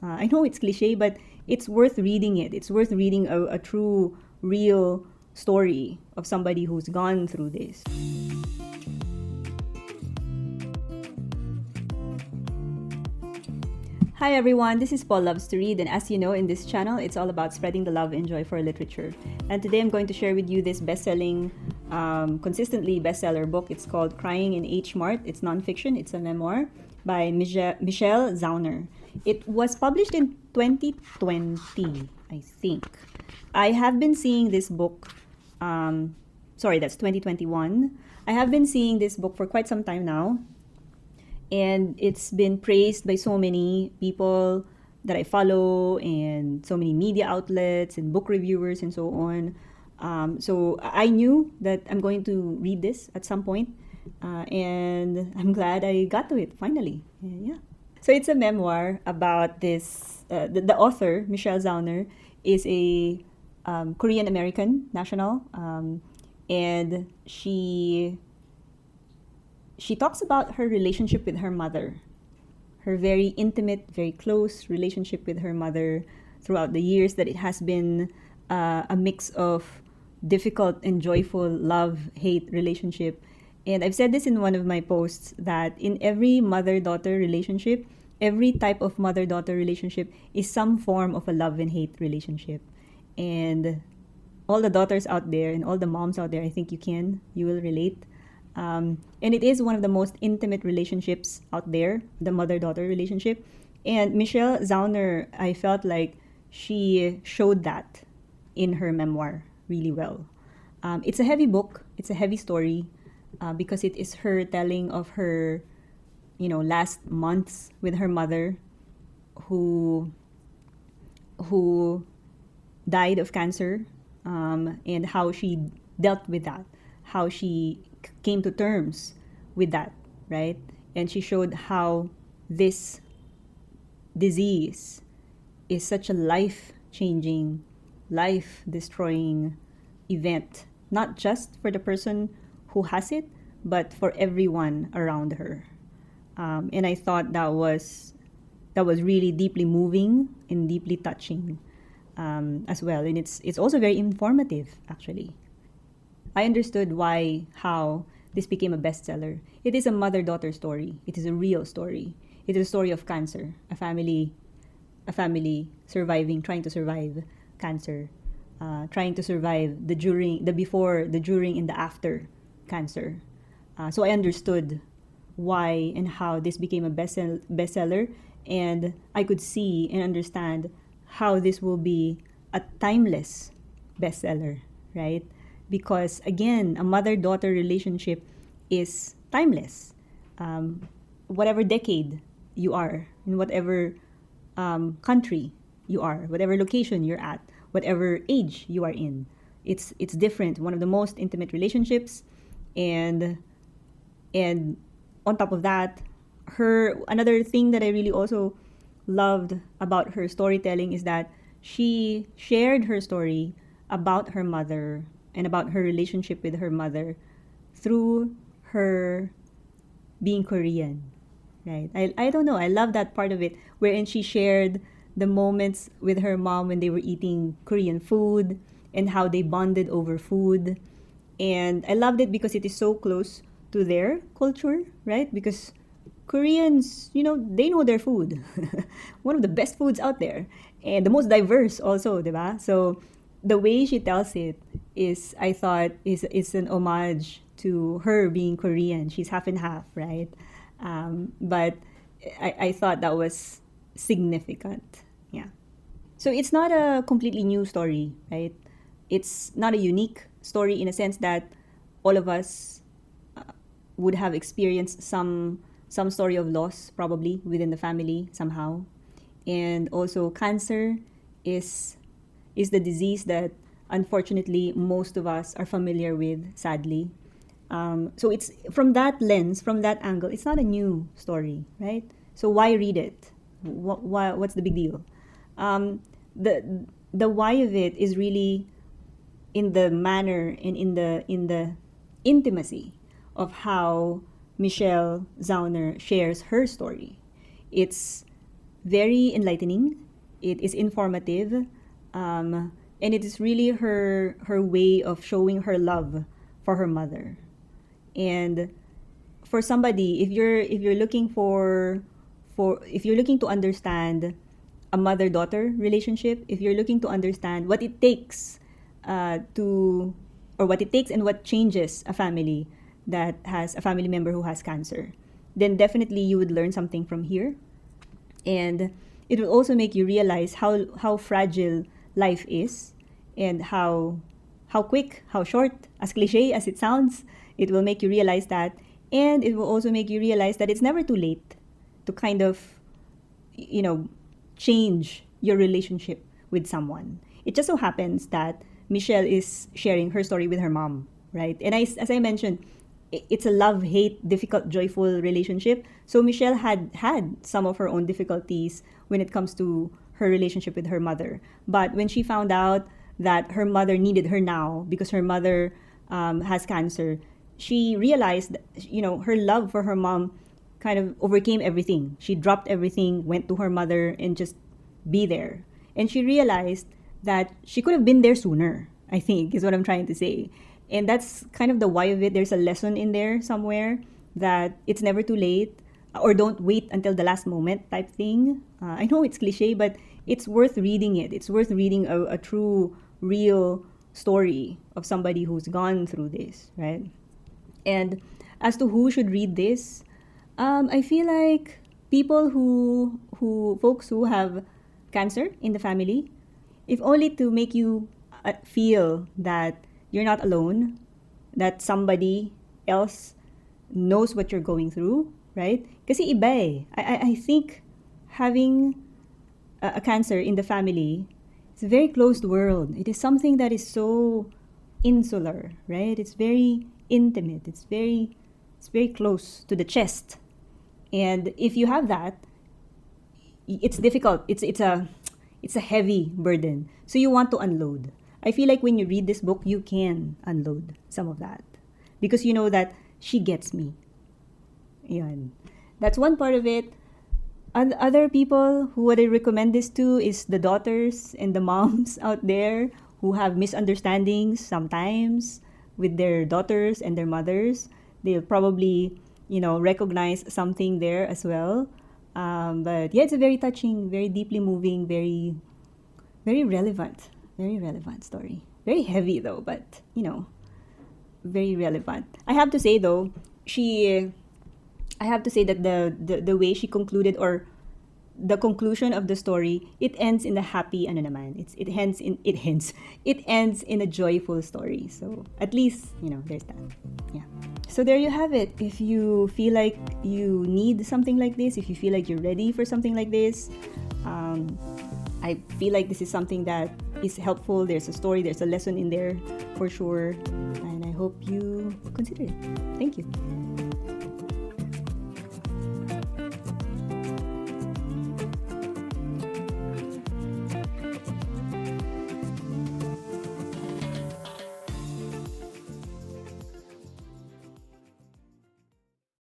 I know it's cliche, but it's worth reading it. It's worth reading a true, real story of somebody who's gone through this. Hi everyone, this is Paul Loves to Read, and as you know, in this channel, it's all about spreading the love and joy for literature. And today I'm going to share with you this best-selling, consistently bestseller book. It's called Crying in H-Mart. It's nonfiction. It's a memoir by Michelle Zauner. It was published in 2020, I think. I have been seeing this book, that's 2021. I have been seeing this book for quite some time now. And it's been praised by so many people that I follow and so many media outlets and book reviewers and so on. So I knew that I'm going to read this at some point, and I'm glad I got to it finally. And yeah. So it's a memoir about this. The author, Michelle Zauner, is a Korean American national, and she talks about her relationship with her mother, her very intimate, very close relationship with her mother throughout the years that it has been a mix of difficult and joyful love-hate relationship. And I've said this in one of my posts that in every mother-daughter relationship, every type of mother-daughter relationship is some form of a love and hate relationship. And all the daughters out there and all the moms out there, I think you will relate. And it is one of the most intimate relationships out there, the mother-daughter relationship. And Michelle Zauner, I felt like she showed that in her memoir really well. It's a heavy book. It's a heavy story because it is her telling of her, last months with her mother, who died of cancer, and how she dealt with that, how she came to terms with that, right? And she showed how this disease is such a life-changing, life-destroying event, not just for the person who has it, but for everyone around her. And I thought that was really deeply moving and deeply touching as well. And it's also very informative, actually. I understood how this became a bestseller. It is a mother-daughter story. It is a real story. It is a story of cancer, a family surviving, trying to survive cancer, trying to survive the during, the before, the during, and the after cancer. So I understood why and how this became a bestseller, and I could see and understand how this will be a timeless bestseller, right? Because again, a mother-daughter relationship is timeless. Whatever decade you are, in whatever country you are, whatever location you're at, whatever age you are in, it's different. One of the most intimate relationships, and on top of that, another thing that I really also loved about her storytelling is that she shared her story about her mother and about her relationship with her mother through her being Korean, right? I don't know. I love that part of it, wherein she shared the moments with her mom when they were eating Korean food and how they bonded over food. And I loved it because it is so close to their culture, right? Because Koreans, they know their food. One of the best foods out there. And the most diverse also, diba? So the way she tells it is, I thought, is an homage to her being Korean. She's half and half, right? But I thought that was significant. Yeah. So it's not a completely new story, right? It's not a unique story in a sense that all of us would have experienced some story of loss probably within the family somehow. And also cancer is the disease that unfortunately most of us are familiar with, sadly. So it's from that lens, from that angle, it's not a new story, right? So why read it? What's the big deal? The why of it is really in the manner and in the intimacy of how Michelle Zauner shares her story. It's very enlightening. It is informative, and it is really her way of showing her love for her mother. And for somebody, if you're looking for if you're looking to understand a mother-daughter relationship, if you're looking to understand what it takes to or what it takes and what changes a family that has a family member who has cancer, then definitely you would learn something from here. And it will also make you realize how fragile life is, and how quick, how short, as cliche as it sounds. It will make you realize that, and it will also make you realize that it's never too late to kind of, you know, change your relationship with someone. It just so happens that Michelle is sharing her story with her mom, right? And as I mentioned, it's a love, hate, difficult, joyful relationship. So Michelle had some of her own difficulties when it comes to her relationship with her mother. But when she found out that her mother needed her now because her mother has cancer, she realized that, her love for her mom kind of overcame everything. She dropped everything, went to her mother, and just be there. And she realized that she could have been there sooner, I think, is what I'm trying to say. And that's kind of the why of it. There's a lesson in there somewhere that it's never too late, or don't wait until the last moment type thing. I know it's cliche, but it's worth reading it. It's worth reading a true, real story of somebody who's gone through this, right? And as to who should read this, I feel like people folks who have cancer in the family, if only to make you feel that you're not alone, that somebody else knows what you're going through, right? Kasi iba eh. I think having a cancer in the family, it's a very closed world. It is something that is so insular, right? It's very intimate. It's very close to the chest. And if you have that, it's difficult. It's a heavy burden. So you want to unload. I feel like when you read this book, you can unload some of that, because you know that she gets me. Yan. That's one part of it. Other people who would I recommend this to is the daughters and the moms out there who have misunderstandings sometimes with their daughters and their mothers. They'll probably, recognize something there as well. But yeah, it's a very touching, very deeply moving, very, very relevant story. Very heavy though, but very relevant. I have to say though, I have to say that the way she concluded, or the conclusion of the story, it ends in a happy naman. It ends in a joyful story. So at least, there's that. Yeah. So there you have it. If you feel like you need something like this, if you feel like you're ready for something like this, I feel like this is something that is helpful. There's a story, there's a lesson in there for sure. And I hope you consider it. Thank you.